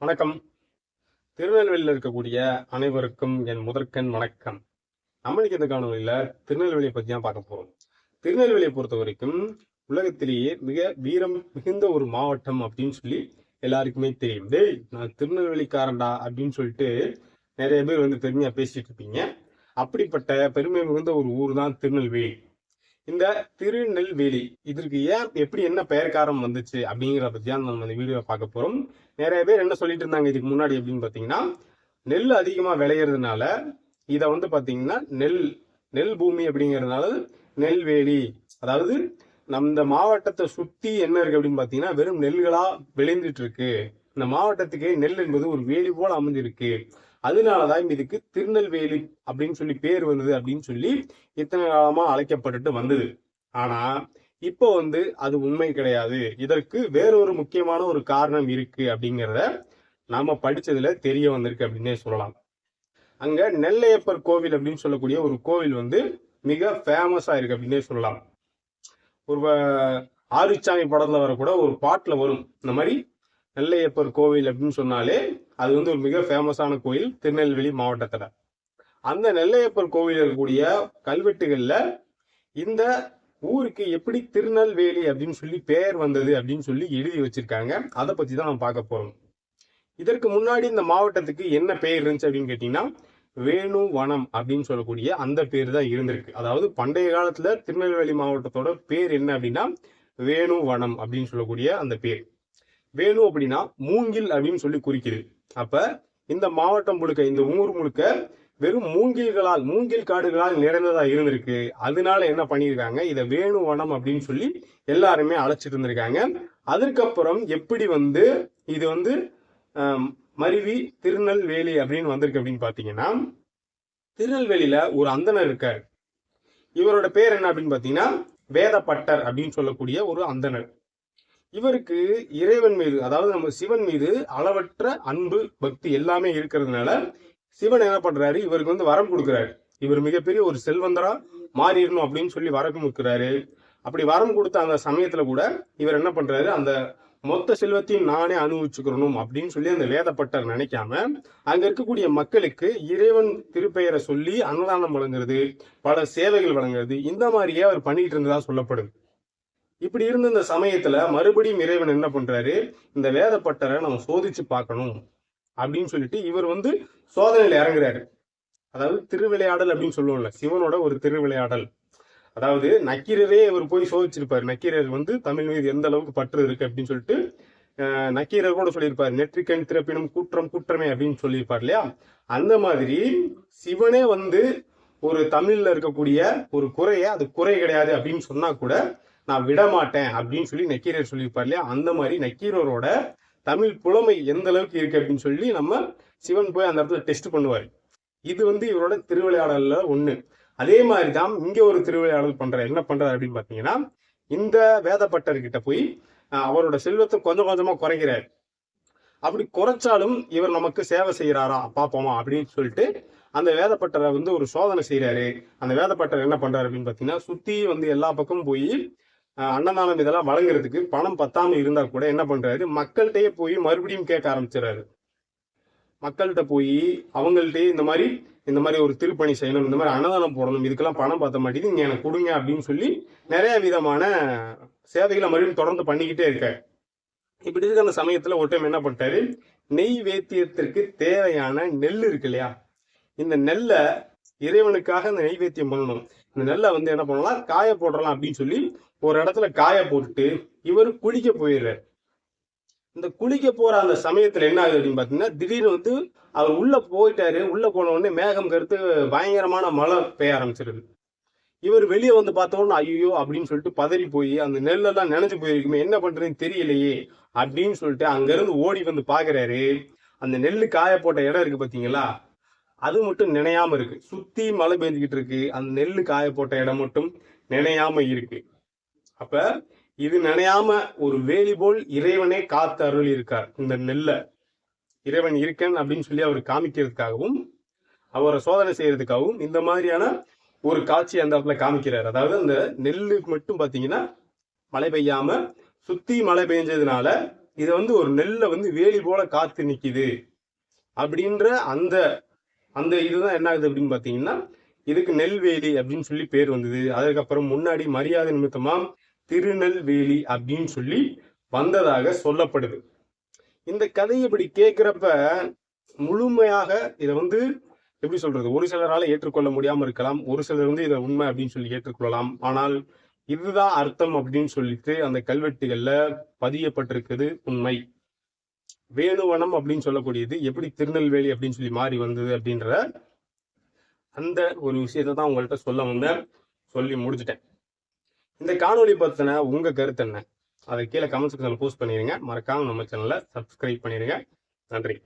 வணக்கம். திருநெல்வேலியில் இருக்கக்கூடிய அனைவருக்கும் என் முதற்கண் வணக்கம். நம்மளுக்கு இந்த காணொலியில திருநெல்வேலியை பத்தி தான் பார்க்க போறோம். திருநெல்வேலியை பொறுத்த வரைக்கும் உலகத்திலேயே மிக வீரம் மிகுந்த ஒரு மாவட்டம் அப்படின்னு சொல்லி எல்லாருக்குமே தெரியும். நான் திருநெல்வேலிக்காரன்டா அப்படின்னு சொல்லிட்டு நிறைய பேர் பெருமையா பேசிட்டு இருப்பீங்க. அப்படிப்பட்ட பெருமை மிகுந்த ஒரு ஊர் தான் திருநெல்வேலி. இந்த திருநெல்வேலி இதற்கு எப்படி என்ன பெயர் காரணம் வந்துச்சு அப்படிங்கிறத பத்தி தான் நம்ம இந்த வீடியோ பார்க்க போறோம். நிறைய பேர் என்ன சொல்லிட்டு இருந்தாங்க இதுக்கு முன்னாடி அப்படின்னு பாத்தீங்கன்னா, நெல் அதிகமா விளையிறதுனால இதை பாத்தீங்கன்னா நெல் பூமி அப்படிங்கிறதுனால நெல்வேலி, அதாவது நம்ம மாவட்டத்தை சுத்தி என்ன இருக்கு அப்படின்னு பாத்தீங்கன்னா வெறும் நெல்களா விளைந்துட்டு இருக்கு. இந்த மாவட்டத்துக்கு நெல் என்பது ஒரு வேலி போல அமைஞ்சிருக்கு. அதனாலதான் இதுக்கு திருநெல்வேலி அப்படின்னு சொல்லி பேர் வந்தது அப்படின்னு சொல்லி இத்தனை காலமா அழைக்கப்பட்டுட்டு வந்தது. ஆனா இப்போ அது உண்மை கிடையாது. இதற்கு வேறொரு முக்கியமான ஒரு காரணம் இருக்கு அப்படிங்கிறத நாம படிச்சதுல தெரிய வந்திருக்கு அப்படின்னே சொல்லலாம். அங்க நெல்லையப்பர் கோவில் அப்படின்னு சொல்லக்கூடிய ஒரு கோவில் மிக ஃபேமஸா இருக்கு அப்படின்னே சொல்லலாம். ஒரு ஆறுச்சாமி படத்துல வரக்கூட ஒரு பாட்டுல வரும் இந்த மாதிரி நெல்லையப்பர் கோவில் அப்படின்னு சொன்னாலே அது ஒரு மிக ஃபேமஸான கோயில் திருநெல்வேலி மாவட்டத்துல. அந்த நெல்லையப்பர் கோவில் இருக்கக்கூடிய கல்வெட்டுகள்ல இந்த ஊருக்கு எப்படி திருநெல்வேலி அப்படின்னு சொல்லி பெயர் வந்தது அப்படின்னு சொல்லி எழுதி வச்சிருக்காங்க. அதை பத்தி தான் நம்ம பார்க்க போறோம். இதற்கு முன்னாடி இந்த மாவட்டத்துக்கு என்ன பெயர் இருந்துச்சு அப்படின்னு கேட்டீங்கன்னா வேணு வனம் அப்படின்னு சொல்லக்கூடிய அந்த பேர் தான் இருந்திருக்கு. அதாவது பண்டைய காலத்துல திருநெல்வேலி மாவட்டத்தோட பேர் என்ன அப்படின்னா வேணு வனம் அப்படின்னு சொல்லக்கூடிய அந்த பேர். வேணு அப்படின்னா மூங்கில் அப்படின்னு சொல்லி குறிக்குது. அப்ப இந்த மாவட்டம் முழுக்க, இந்த ஊர் முழுக்க வெறும் மூங்கில் காடுகளால் நிறைந்ததா இருந்திருக்கு. அதனால என்ன பண்ணியிருக்காங்க, இதை வேணு வனம் அப்படின்னு சொல்லி எல்லாருமே அழைச்சிட்டு இருந்திருக்காங்க. அதற்கப்புறம் எப்படி இது மருவி திருநெல்வேலி அப்படின்னு வந்திருக்கு அப்படின்னு பாத்தீங்கன்னா, திருநெல்வேலியில ஒரு அந்தனர் இருக்கார். இவரோட பேர் என்ன அப்படின்னு பாத்தீங்கன்னா வேதப்பட்டர் அப்படின்னு சொல்லக்கூடிய ஒரு அந்தனர். இவருக்கு இறைவன் மீது, அதாவது நம்ம சிவன் மீது அளவற்ற அன்பு பக்தி எல்லாமே இருக்கிறதுனால சிவன் என்ன பண்றாரு, இவருக்கு வரம் கொடுக்கிறாரு. இவர் மிகப்பெரிய ஒரு செல்வந்தரா மாறிடணும் அப்படின்னு சொல்லி வரம் கொடுக்கிறாரு. அப்படி வரம் கொடுத்த அந்த சமயத்துல கூட இவர் என்ன பண்றாரு, அந்த மொத்த செல்வத்தையும் நானே அனுபவிச்சுக்கணும் அப்படின்னு சொல்லி அந்த வேதப்பட்டர் நினைக்காம அங்க இருக்கக்கூடிய மக்களுக்கு இறைவன் திருப்பெயரை சொல்லி அன்னதானம் வழங்குறது, பல சேவைகள் வழங்குறது, இந்த மாதிரியே அவர் பண்ணிட்டு இருந்ததா சொல்லப்படுது. இப்படி இருந்த இந்த சமயத்துல மறுபடியும் இறைவன் என்ன பண்றாரு, இந்த வேதப்பட்டரை நம்ம சோதிச்சு பார்க்கணும் அப்படின்னு சொல்லிட்டு இவர் சோதனையில இறங்குறாரு. அதாவது திருவிளையாடல் அப்படின்னு சொல்லுவோம்ல, சிவனோட ஒரு திருவிளையாடல். அதாவது நக்கீரரே இவர் போய் சோதிச்சிருப்பாரு. நக்கீரர் தமிழ் மீது எந்த அளவுக்கு பற்று இருக்கு அப்படின்னு சொல்லிட்டு நக்கீரர் கூட சொல்லியிருப்பாரு, நெற்றிக்கண் திறப்பினும் குற்றம் குற்றமே அப்படின்னு சொல்லியிருப்பார் இல்லையா. அந்த மாதிரி சிவனே ஒரு தமிழ்ல இருக்கக்கூடிய ஒரு குறைய அது குறை கிடையாது அப்படின்னு சொன்னா கூட நான் விட மாட்டேன் அப்படின்னு சொல்லி நக்கீரர் சொல்லியிருப்பார் இல்லையா. அந்த மாதிரி நக்கீரரோட தமிழ் புலமை எந்த அளவுக்கு இருக்கு அப்படின்னு சொல்லி நம்ம சிவன் போய் அந்த இடத்துல டெஸ்ட் பண்ணுவார். இது இவரோட திருவிளையாடல்ல ஒண்ணு. அதே மாதிரிதான் இங்க ஒரு திருவிளையாடல் பண்றாரு. என்ன பண்றாரு அப்படின்னு பாத்தீங்கன்னா, இந்த வேதப்பட்டர்கிட்ட போய் அவரோட செல்வத்தை கொஞ்சம் கொஞ்சமா குறைக்கிறார். அப்படி குறைச்சாலும் இவர் நமக்கு சேவை செய்யறாரா பாப்போமா அப்படின்னு சொல்லிட்டு அந்த வேதப்பட்டரை ஒரு சோதனை செய்யறாரு. அந்த வேதப்பட்டர் என்ன பண்றாரு அப்படின்னு பாத்தீங்கன்னா, சுத்தி எல்லா பக்கமும் போய் அன்னதானம் இதெல்லாம் வழங்குறதுக்கு பணம் பத்தாம இருந்தா கூட என்ன பண்றாரு, மக்கள்கிட்டயே போய் மறுபடியும் கேட்க ஆரம்பிச்சிடறாரு. மக்கள்கிட்ட போய் அவங்கள்ட்டயே இந்த மாதிரி ஒரு திருப்பணி செய்யணும், இந்த மாதிரி அன்னதானம் போடணும், இதுக்கெல்லாம் பணம் பத்த மாட்டேங்குது, நீங்க எனக்கு கொடுங்க அப்படின்னு சொல்லி நிறைய விதமான சேவைகளை மறுபடியும் தொடர்ந்து பண்ணிக்கிட்டே இருக்காரு. இப்படி இருக்க அந்த சமயத்துல ஒரு டைம் என்ன பண்ணிட்டாரு, நெய் வேத்தியத்திற்கு தேவையான நெல் இருக்கு இல்லையா, இந்த நெல்லை இறைவனுக்காக இந்த நெய்வேத்தியம் பண்ணணும். இந்த நெல்லை என்ன பண்ணலாம், காய போடலாம் அப்படின்னு சொல்லி ஒரு இடத்துல காய போட்டுட்டு இவர் குளிக்க போயிடுறாரு. இந்த குளிக்க போற அந்த சமயத்துல என்ன ஆகுது அப்படின்னு பாத்தீங்கன்னா, திடீர்னு அவர் உள்ள போயிட்டாரு. உள்ள போன உடனே மேகம் கருத்து பயங்கரமான மழை பெய்ய ஆரம்பிச்சிருது. இவர் வெளியே பார்த்த உடனே ஐயோ அப்படின்னு சொல்லிட்டு பதறி போய் அந்த நெல்லெல்லாம் நினைஞ்சு போயிருக்குமே, என்ன பண்றதுன்னு தெரியலையே அப்படின்னு சொல்லிட்டு அங்க இருந்து ஓடி பாக்குறாரு. அந்த நெல்லு காய போட்ட இடம் இருக்கு பாத்தீங்களா, அது மட்டும் நினையாம இருக்கு. சுத்தி மழை பெஞ்சுக்கிட்டு இருக்கு, அந்த நெல்லு காய போட்ட இடம் மட்டும் நினையாம இருக்கு. அப்ப இது நினையாம ஒரு வேலி போல் இறைவனே காத்து அருள் இருக்கார். இந்த நெல்ல இறைவன் இருக்கன் அப்படின்னு சொல்லி அவர் காமிக்கிறதுக்காகவும் அவரை சோதனை செய்யறதுக்காகவும் இந்த மாதிரியான ஒரு காட்சி அந்த இடத்துல காமிக்கிறார். அதாவது அந்த நெல்லுக்கு மட்டும் பாத்தீங்கன்னா மழை பெய்யாம சுத்தி மழை பெஞ்சதுனால இது வந்து ஒரு நெல்லை வந்து வேலி போல காத்து நிக்குது அப்படின்ற அந்த அந்த இதுதான் என்ன ஆகுது அப்படின்னு பாத்தீங்கன்னா, இதுக்கு நெல்வேலி அப்படின்னு சொல்லி பேர் வந்தது. அதுக்கப்புறம் முன்னாடி மரியாதை நிமித்தமா திருநெல்வேலி அப்படின்னு சொல்லி வந்ததாக சொல்லப்படுது. இந்த கதையை இப்படி கேட்கிறப்ப முழுமையாக இதை வந்து எப்படி சொல்றது, ஒரு சிலரால ஏற்றுக்கொள்ள முடியாம இருக்கலாம், ஒரு சிலர் வந்து இதை உண்மை அப்படின்னு சொல்லி ஏற்றுக்கொள்ளலாம். ஆனால் இதுதான் அர்த்தம் அப்படின்னு சொல்லிட்டு அந்த கல்வெட்டுகள்ல பதியப்பட்டிருக்குது உண்மை. வேணுவனம் அப்படின்னு சொல்லக்கூடியது எப்படி திருநெல்வேலி அப்படின்னு சொல்லி மாறி வந்தது அப்படின்ற அந்த ஒரு விஷயத்தை தான் உங்கள்கிட்ட சொல்ல வந்தேன். சொல்லி முடிச்சுட்டேன். இந்த காணொலி பத்தின உங்க கருத்து என்ன? அதை கீழே கமெண்ட் செக்ஷன்ல போஸ்ட் பண்ணிடுங்க. மறக்காம நம்ம சேனலை சப்ஸ்கிரைப் பண்ணிடுங்க. நன்றி.